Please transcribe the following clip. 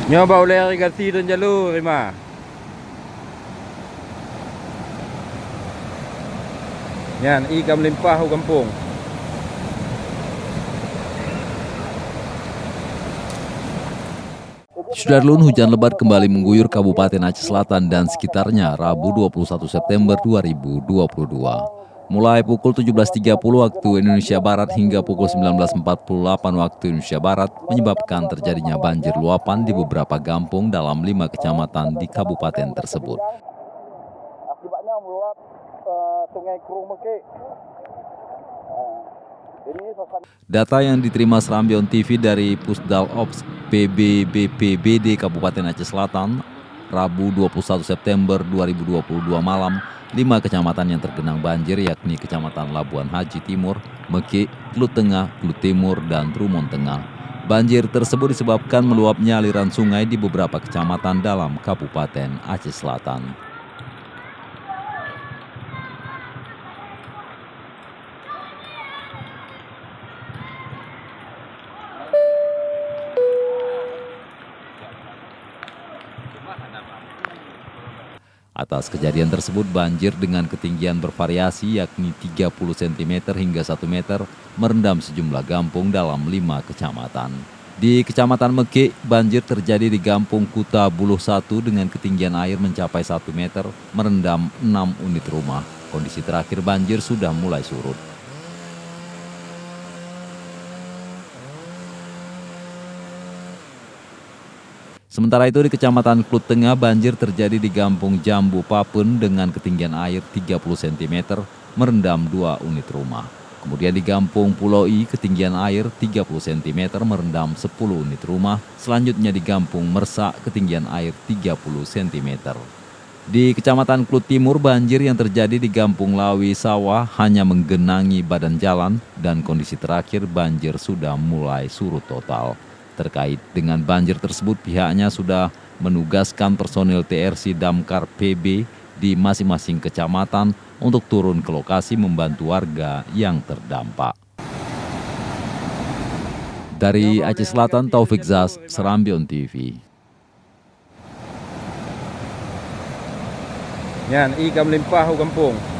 Nyoba oleh irigasi dan jalur Rima. Yan, ikan melimpah ke kampung. Sudarlun, hujan lebat kembali mengguyur Kabupaten Aceh Selatan dan sekitarnya Rabu 21 September 2022. Mulai pukul 17.30 waktu Indonesia Barat hingga pukul 19.48 waktu Indonesia Barat menyebabkan terjadinya banjir luapan di beberapa kampung dalam 5 kecamatan di kabupaten tersebut. Akibatnya meluap Sungai Krung Mekik. Data yang diterima Serambion TV dari Pusdal Ops PBBPBD Kabupaten Aceh Selatan, Rabu 21 September 2022 malam, 5 kecamatan yang tergenang banjir yakni Kecamatan Labuan Haji Timur, Mekik, Klut Tengah, Klut Timur, dan Trumon Tengah. Banjir tersebut disebabkan meluapnya aliran sungai di beberapa kecamatan dalam Kabupaten Aceh Selatan. Atas kejadian tersebut, banjir dengan ketinggian bervariasi yakni 30 cm hingga 1 meter merendam sejumlah kampung dalam 5 kecamatan. Di Kecamatan Mekik, banjir terjadi di Kampung Kuta Buluh 1 dengan ketinggian air mencapai 1 meter merendam 6 unit rumah. Kondisi terakhir banjir sudah mulai surut. Sementara itu di Kecamatan Klut Tengah, banjir terjadi di Kampung Jambu Papen dengan ketinggian air 30 cm merendam 2 unit rumah. Kemudian di Kampung Pulau I, ketinggian air 30 cm merendam 10 unit rumah. Selanjutnya di Kampung Mersak, ketinggian air 30 cm. Di Kecamatan Klut Timur, banjir yang terjadi di Kampung Lawi Sawah hanya menggenangi badan jalan dan kondisi terakhir banjir sudah mulai surut total. Terkait dengan banjir tersebut, pihaknya sudah menugaskan personil TRC Damkar PB di masing-masing kecamatan untuk turun ke lokasi membantu warga yang terdampak. Dari Aceh Selatan, Taufik Zaz, Serambion TV. Yan, ikan melimpah ke kampung.